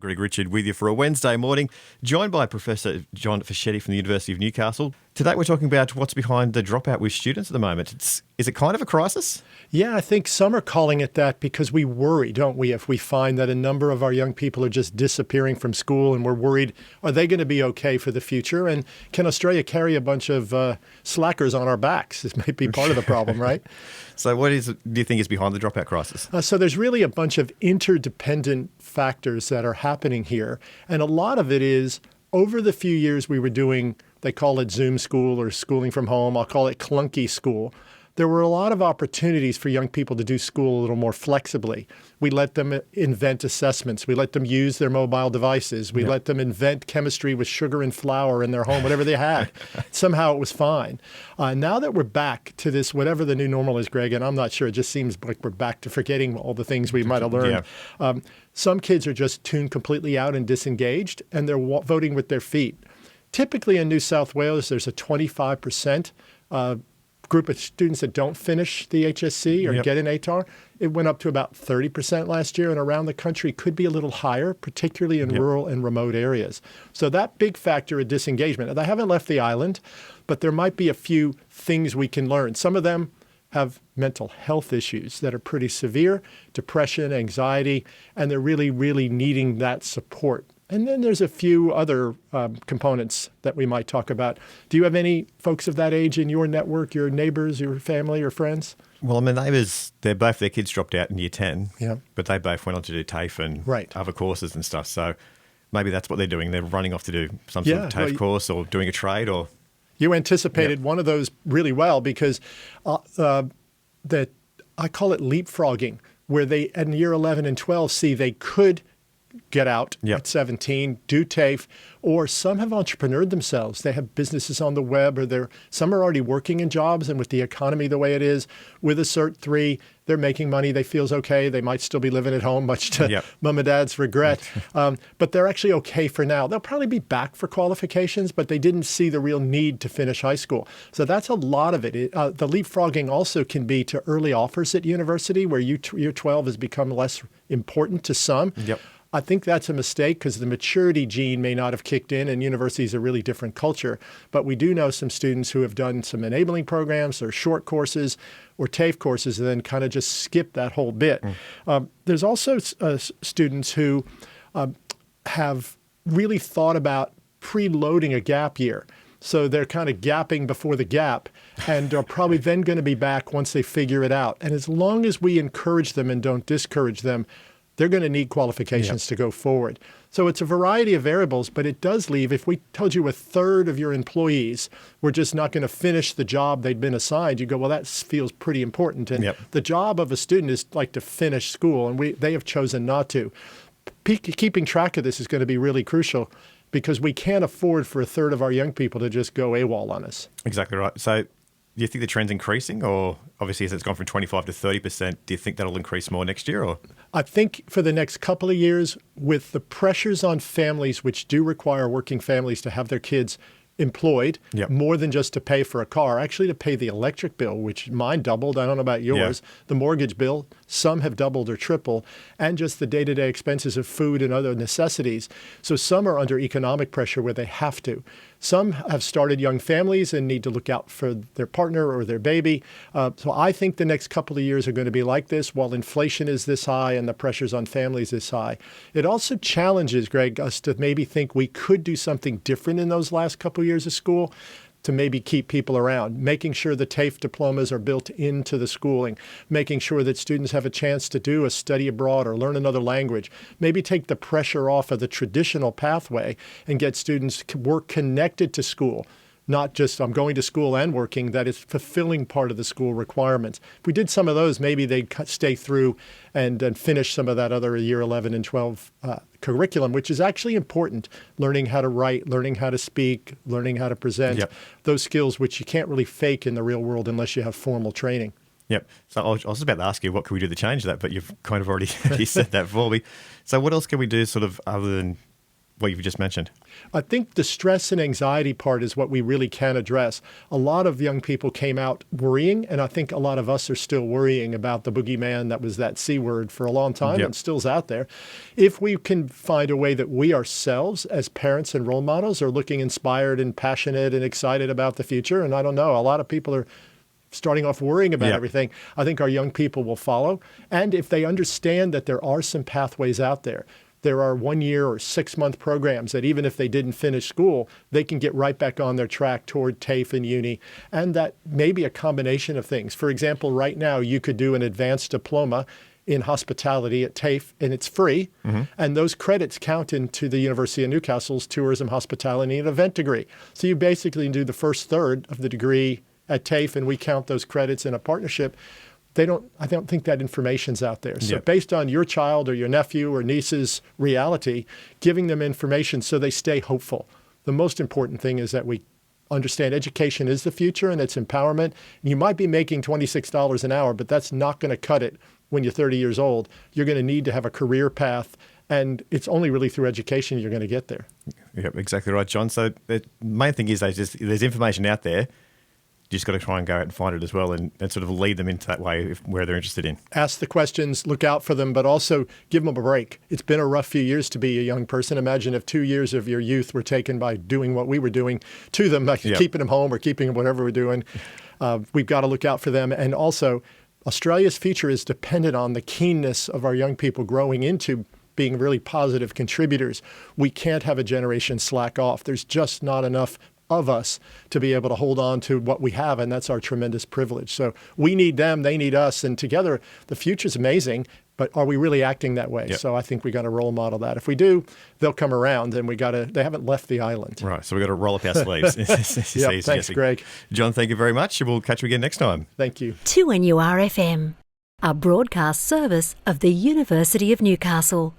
Greg Richard with you for a Wednesday morning, joined by Professor John Fischetti from the University of Newcastle. Today we're talking about what's behind the dropout with students at the moment. Is it kind of a crisis? Yeah, I think some are calling it that because we worry, don't we, if we find that a number of our young people are just disappearing from school and we're worried, are they going to be okay for the future? And can Australia carry a bunch of slackers on our backs? This might be part of the problem, right? So what do you think is behind the dropout crisis? So there's really a bunch of interdependent factors that are happening here. And a lot of it is over the few years we were doing, they call it Zoom school or schooling from home. I'll call it clunky school. There were a lot of opportunities for young people to do school a little more flexibly. We let them invent assessments. We let them use their mobile devices. We let them invent chemistry with sugar and flour in their home, whatever they had. Somehow it was fine. Now that we're back to this, whatever the new normal is, Greg, and I'm not sure, it just seems like we're back to forgetting all the things we might have learned. Yeah. Some kids are just tuned completely out and disengaged, and they're voting with their feet. Typically in New South Wales, there's a 25% group of students that don't finish the HSC or get an ATAR. It went up to about 30% last year, and around the country could be a little higher, particularly in rural and remote areas. So that big factor of disengagement. They haven't left the island, but there might be a few things we can learn. Some of them have mental health issues that are pretty severe, depression, anxiety, and they're really, really needing that support. And then there's a few other components that we might talk about. Do you have any folks of that age in your network, your neighbors, your family, or friends? Well, my neighbours, their kids dropped out in year 10, yeah, but they both went on to do TAFE and other courses and stuff. So maybe that's what they're doing. They're running off to do some sort of TAFE course or doing a trade. Or you anticipated one of those really well because that I call it leapfrogging, where they, in year 11 and 12, see they could get out at 17, do TAFE, or some have entrepreneured themselves. They have businesses on the web, or some are already working in jobs, and with the economy the way it is, with a Cert 3, they're making money, they feels okay, they might still be living at home, much to mom and dad's regret, but they're actually okay for now. They'll probably be back for qualifications, but they didn't see the real need to finish high school. So that's a lot of it. The leapfrogging also can be to early offers at university, where year 12 has become less important to some. I think that's a mistake because the maturity gene may not have kicked in, and university is a really different culture. But we do know some students who have done some enabling programs or short courses or TAFE courses and then kind of just skip that whole bit. There's also students who have really thought about preloading a gap year. So they're kind of gapping before the gap and are probably then going to be back once they figure it out. And as long as we encourage them and don't discourage them, they're going to need qualifications to go forward. So it's a variety of variables, but it does leave, if we told you a third of your employees were just not going to finish the job they'd been assigned, you go, well, that feels pretty important. And the job of a student is like to finish school, and they have chosen not to. Keeping track of this is going to be really crucial because we can't afford for a third of our young people to just go AWOL on us. Exactly right. So do you think the trend's increasing, or obviously as it's gone from 25 to 30%, do you think that'll increase more next year? Or I think for the next couple of years, with the pressures on families, which do require working families to have their kids employed, more than just to pay for a car, actually to pay the electric bill, which mine doubled. I don't know about yours. The mortgage bill, some have doubled or tripled, and just the day-to-day expenses of food and other necessities. So some are under economic pressure where they have to. Some have started young families and need to look out for their partner or their baby. So I think the next couple of years are going to be like this while inflation is this high and the pressures on families is high. It also challenges, Greg, us to maybe think we could do something different in those last couple of years of school to maybe keep people around, making sure the TAFE diplomas are built into the schooling, making sure that students have a chance to do a study abroad or learn another language, maybe take the pressure off of the traditional pathway and get students work connected to school, not just I'm going to school and working, that is fulfilling part of the school requirements. If we did some of those, maybe they'd stay through and finish some of that other year 11 and 12 curriculum, which is actually important, learning how to write, learning how to speak, learning how to present, those skills which you can't really fake in the real world unless you have formal training. So I was just about to ask you, what can we do to change that? But you've kind of already said that for me. So what else can we do sort of other than what you've just mentioned? I think the stress and anxiety part is what we really can address. A lot of young people came out worrying, and I think a lot of us are still worrying about the boogeyman that was that C word for a long time and still's out there. If we can find a way that we ourselves as parents and role models are looking inspired and passionate and excited about the future, and I don't know, a lot of people are starting off worrying about everything, I think our young people will follow. And if they understand that there are some pathways out there, there are 1 year or 6 month programs that even if they didn't finish school, they can get right back on their track toward TAFE and uni. And that may be a combination of things. For example, right now you could do an advanced diploma in hospitality at TAFE, and it's free. And those credits count into the University of Newcastle's tourism, hospitality, and event degree. So you basically do the first third of the degree at TAFE, and we count those credits in a partnership. I don't think that information's out there. So based on your child or your nephew or niece's reality, giving them information so they stay hopeful. The most important thing is that we understand education is the future and it's empowerment. You might be making $26 an hour, but that's not going to cut it when you're 30 years old. You're going to need to have a career path, and it's only really through education you're going to get there. Yep, exactly right, John. So the main thing is there's information out there. You just got to try and go out and find it as well and sort of lead them into that way where they're interested in. Ask the questions, look out for them, but also give them a break. It's been a rough few years to be a young person. Imagine if 2 years of your youth were taken by doing what we were doing to them, like keeping them home or keeping them whatever we're doing. We've got to look out for them. And also, Australia's future is dependent on the keenness of our young people growing into being really positive contributors. We can't have a generation slack off. There's just not enough of us to be able to hold on to what we have, and that's our tremendous privilege. So we need them, they need us, and together the future's amazing, but are we really acting that way? So I think we got to role model that. If we do, they'll come around, and they haven't left the island. Right, so we've got to roll up our sleeves. Thanks, Greg. John, thank you very much. We'll catch you again next time. Thank you. 2NURFM, a broadcast service of the University of Newcastle.